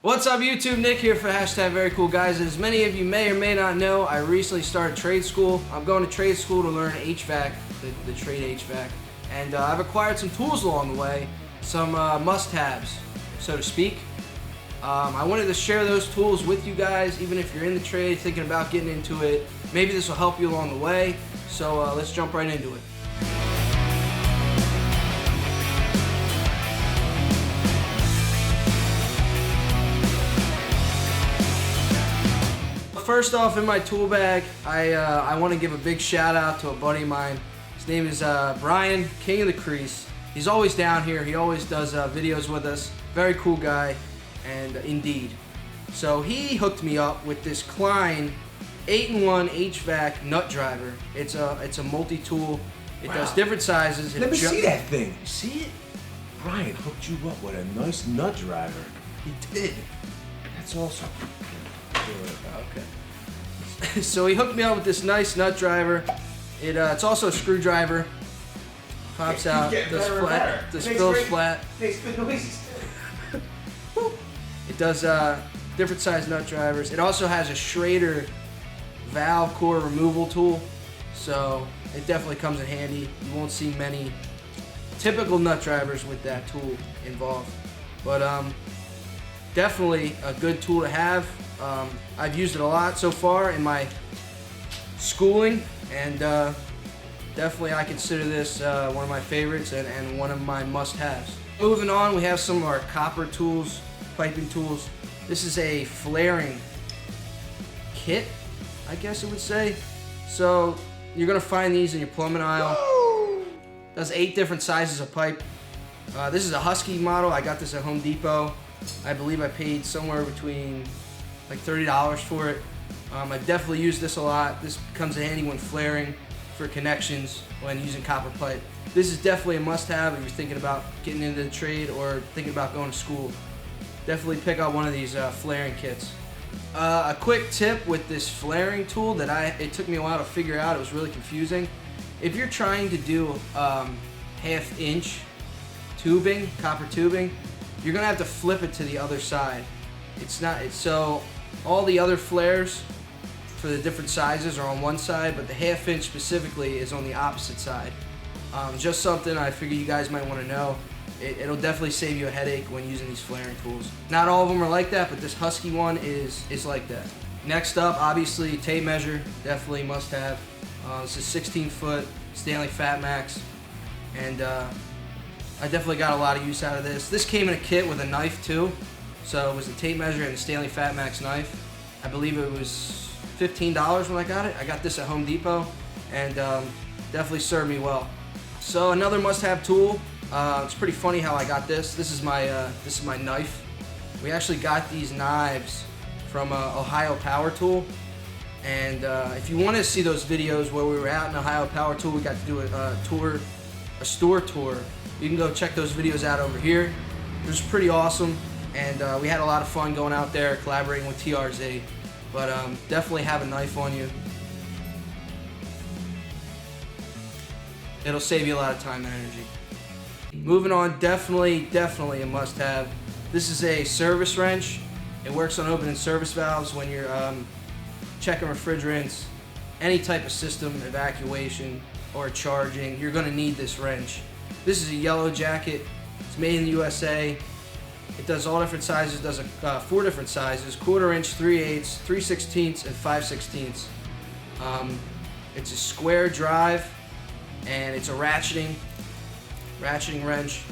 What's up YouTube, Nick here for #VeryCoolGuys. As many of you may or may not know, I recently started trade school. I'm going to trade school to learn HVAC, the trade HVAC. And I've acquired some tools along the way, some must-haves, so to speak. I wanted to share those tools with you guys, even if you're in the trade, thinking about getting into it. Maybe this will help you along the way, so let's jump right into it. First off, in my tool bag, I want to give a big shout out to a buddy of mine. His name is Brian, King of the Crease. He's always down here. He always does videos with us. Very cool guy, and indeed. So he hooked me up with this Klein 8-in-1 HVAC nut driver. It's a multi-tool. It does different sizes. Let me see that thing. You see it? Brian hooked you up with a nice nut driver. He did. That's awesome. Okay. So he hooked me up with this nice nut driver. It's also a screwdriver. Pops out. Does flat. Does fills flat. Makes good noises. It does different size nut drivers. It also has a Schrader valve core removal tool, so it definitely comes in handy. You won't see many typical nut drivers with that tool involved, but definitely a good tool to have. I've used it a lot so far in my schooling, and definitely I consider this one of my favorites and one of my must-haves. Moving on, we have some of our copper tools, piping tools. This is a flaring kit, I guess it would say. So you're gonna find these in your plumbing aisle. Does 8 different sizes of pipe. This is a Husky model. I got this at Home Depot. I believe I paid somewhere between like $30 for it. I've definitely used this a lot. This comes in handy when flaring for connections when using copper pipe. This is definitely a must-have if you're thinking about getting into the trade or thinking about going to school. Definitely pick out one of these flaring kits. A quick tip with this flaring tool that it took me a while to figure out. It was really confusing. If you're trying to do half-inch tubing, copper tubing, you're gonna have to flip it to the other side. So all the other flares for the different sizes are on one side, but the half-inch specifically is on the opposite side. Just something I figure you guys might want to know. It'll definitely save you a headache when using these flaring tools. Not all of them are like that, but this Husky one is like that. Next up, obviously, tape measure, definitely must have. This is 16-foot Stanley Fat Max, and I definitely got a lot of use out of this. This came in a kit with a knife too, so it was a tape measure and a Stanley Fat Max knife. I believe it was $15 when I got it. I got this at Home Depot, and definitely served me well. So another must-have tool. It's pretty funny how I got this. This is my knife. We actually got these knives from Ohio Power Tool, and if you want to see those videos where we were out in Ohio Power Tool, we got to do a store tour. You can go check those videos out over here. It was pretty awesome, and we had a lot of fun going out there collaborating with TRZ. But definitely have a knife on you. It'll save you a lot of time and energy. Moving on, definitely a must-have. This is a service wrench. It works on opening service valves when you're checking refrigerants, any type of system, evacuation or charging. You're gonna need this wrench. This is a yellow jacket. It's made in the USA. It does all different sizes. It does 4 different sizes: 1/4 inch, 3/8, 3/16, and 5/16. It's a square drive, and it's a ratcheting wrench.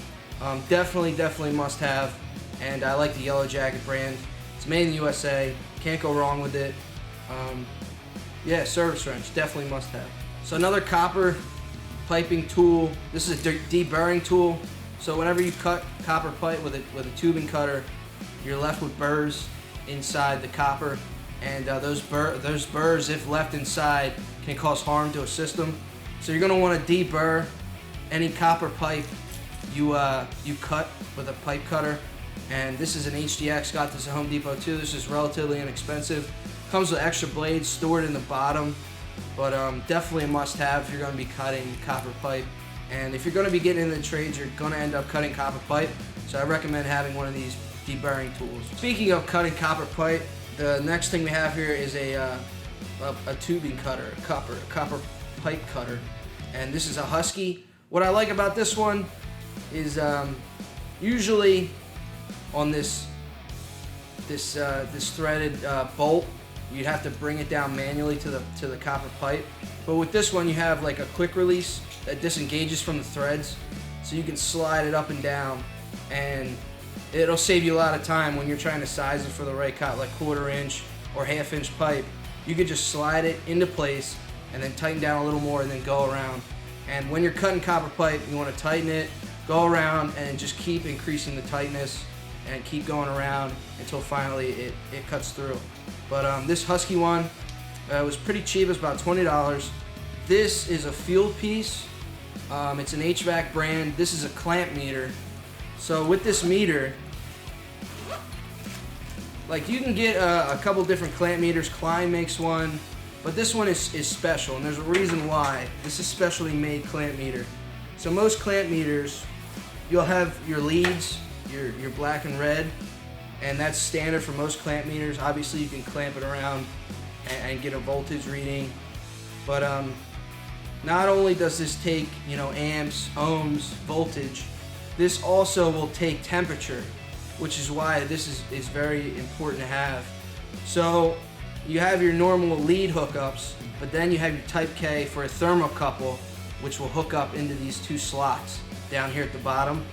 Definitely must have. And I like the Yellow Jacket brand. It's made in the USA. Can't go wrong with it. Yeah, service wrench, definitely must have. So another copper piping tool. This is a deburring tool. So whenever you cut copper pipe with a tubing cutter, you're left with burrs inside the copper, and those burrs, if left inside, can cause harm to a system. So you're gonna want to deburr any copper pipe you cut with a pipe cutter. And this is an HDX. Got this at Home Depot too. This is relatively inexpensive. Comes with extra blades stored in the bottom, but definitely a must-have if you're going to be cutting copper pipe. And if you're going to be getting into the trades, you're going to end up cutting copper pipe. So I recommend having one of these deburring tools. Speaking of cutting copper pipe, the next thing we have here is a tubing cutter, a copper pipe cutter, and this is a Husky. What I like about this one is usually on this threaded bolt, you'd have to bring it down manually to the copper pipe. But with this one, you have like a quick release that disengages from the threads, so you can slide it up and down, and it'll save you a lot of time when you're trying to size it for the right cut, like 1/4 inch or 1/2 inch pipe. You could just slide it into place and then tighten down a little more and then go around. And when you're cutting copper pipe, you want to tighten it, go around, and just keep increasing the tightness and keep going around until finally it cuts through. But this Husky one was pretty cheap. It's about $20. This is a field piece. It's an Hvac brand. This is a clamp meter. So with this meter, like, you can get a couple different clamp meters. Klein makes one, but this one is special, and there's a reason why. This is specially made clamp meter. So most clamp meters, you'll have your leads, your black and red, and that's standard for most clamp meters. Obviously, you can clamp it around and get a voltage reading, but not only does this take, you know, amps, ohms, voltage, this also will take temperature, which is why this is very important to have. So you have your normal lead hookups, but then you have your Type K for a thermocouple, which will hook up into these two slots down here at the bottom.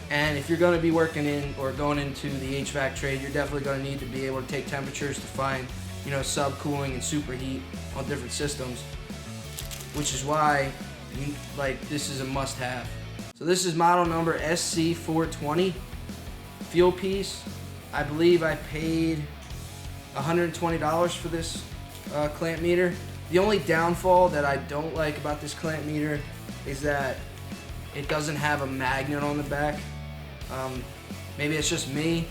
And if you're going to be working in or going into the HVAC trade, you're definitely going to need to be able to take temperatures to find, you know, subcooling and superheat on different systems, which is why this is a must-have. So this is model number SC420 field piece. I believe I paid $120 for this clamp meter. The only downfall that I don't like about this clamp meter is that it doesn't have a magnet on the back. Maybe it's just me,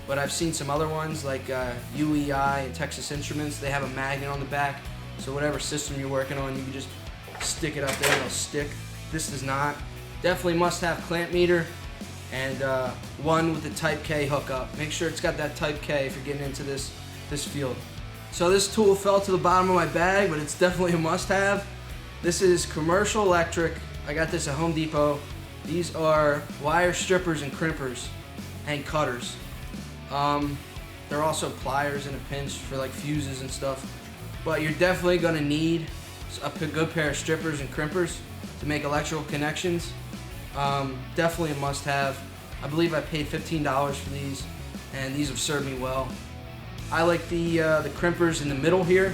but I've seen some other ones like UEI and Texas Instruments. They have a magnet on the back, so whatever system you're working on, you can just stick it up there and it'll stick. This does not. Definitely must have clamp meter, and one with the Type K hookup. Make sure it's got that Type K if you're getting into this field. So this tool fell to the bottom of my bag, but it's definitely a must-have. This is commercial electric. I got this at Home Depot. These are wire strippers and crimpers and cutters. They're also pliers in a pinch for like fuses and stuff. But you're definitely gonna need a good pair of strippers and crimpers to make electrical connections. Definitely a must-have. I believe I paid $15 for these, and these have served me well. I like the crimpers in the middle here.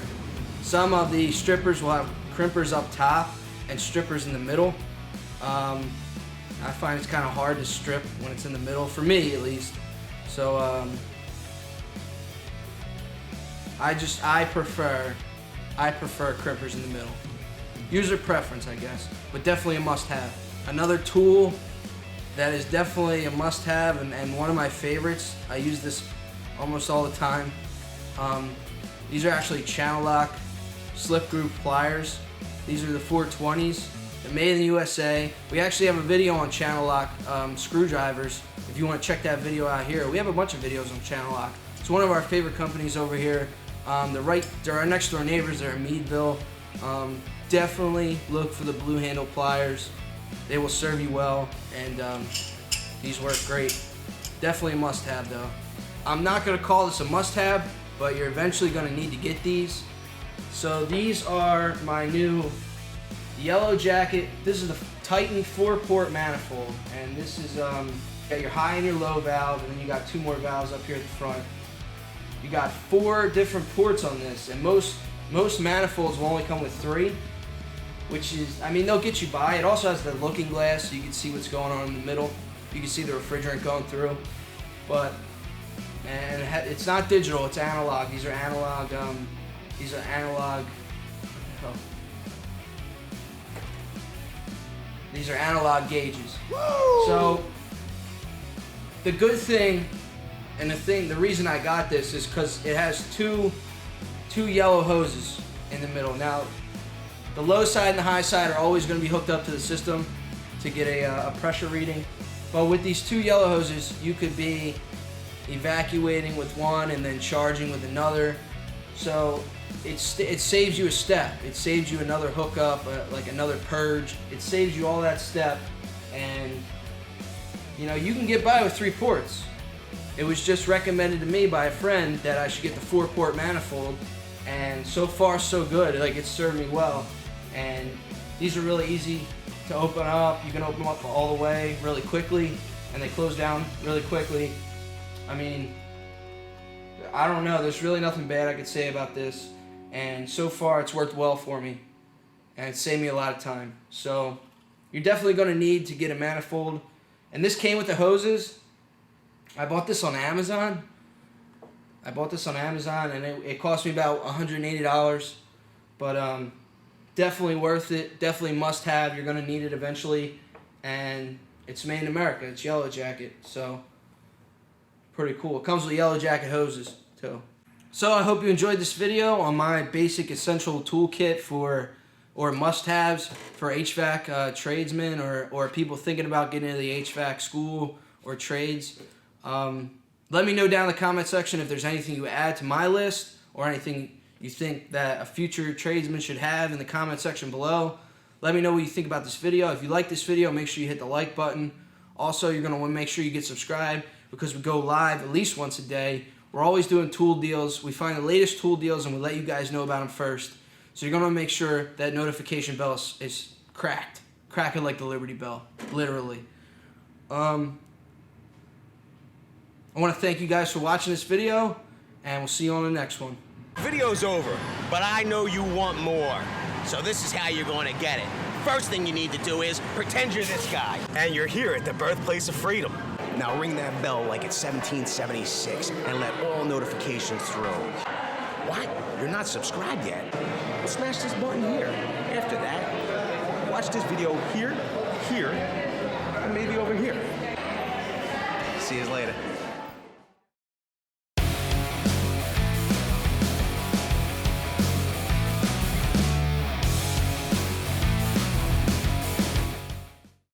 Some of the strippers will have crimpers up top and strippers in the middle. I find it's kind of hard to strip when it's in the middle, for me at least. So I prefer crimpers in the middle. User preference, I guess, but definitely a must-have. Another tool that is definitely a must-have and one of my favorites. I use this almost all the time. These are actually channel lock slip groove pliers. These are the 420s. They're made in the USA. We actually have a video on channel lock screwdrivers. If you want to check that video out here, we have a bunch of videos on channel lock. It's one of our favorite companies over here. They're our next door neighbors. They're in Meadville. Definitely look for the blue handle pliers. They will serve you well, and these work great. Definitely a must-have though. I'm not going to call this a must-have, but you're eventually going to need to get these. So these are my new Yellow Jacket. This is the Titan 4-port manifold, and this is you got your high and your low valve, and then you got two more valves up here at the front. You got 4 different ports on this, and most manifolds will only come with 3, which is, I mean, they'll get you by. It also has the looking glass, so you can see what's going on in the middle. You can see the refrigerant going through, but it's not digital, it's analog. These are analog. These are analog gauges. Woo! So the good thing, and the reason I got this is because it has two yellow hoses in the middle. Now, the low side and the high side are always going to be hooked up to the system to get a pressure reading. But with these 2 yellow hoses, you could be evacuating with one and then charging with another. So it saves you a step. It saves you another hookup, like another purge. It saves you all that step, and you know, you can get by with 3 ports. It was just recommended to me by a friend that I should get the 4-port manifold, and so far so good. Like, it's served me well, and these are really easy to open up. You can open them up all the way really quickly, and they close down really quickly. I mean, I don't know, there's really nothing bad I could say about this, and so far it's worked well for me, and it saved me a lot of time. So you're definitely going to need to get a manifold, and this came with the hoses. I bought this on Amazon. And it cost me about $180, but definitely worth it. Definitely must have. You're going to need it eventually, and it's made in America. It's Yellow Jacket, so pretty cool. It comes with Yellow Jacket hoses too. So I hope you enjoyed this video on my basic essential toolkit or must-haves for HVAC tradesmen or people thinking about getting into the HVAC school or trades. Let me know down in the comment section if there's anything you add to my list or anything you think that a future tradesman should have in the comment section below. Let me know what you think about this video. If you like this video, make sure you hit the like button. Also, you're going to want to make sure you get subscribed because we go live at least once a day. We're always doing tool deals. We find the latest tool deals and we let you guys know about them first. So you're going to make sure that notification bell is cracking like the Liberty Bell, literally. I want to thank you guys for watching this video, and we'll see you on the next one. Video's over, but I know you want more. So this is how you're going to get it. First thing you need to do is pretend you're this guy. And you're here at the birthplace of freedom. Now ring that bell like it's 1776 and let all notifications through. What? You're not subscribed yet? Well, smash this button here. After that, watch this video here, and maybe over here. See you later.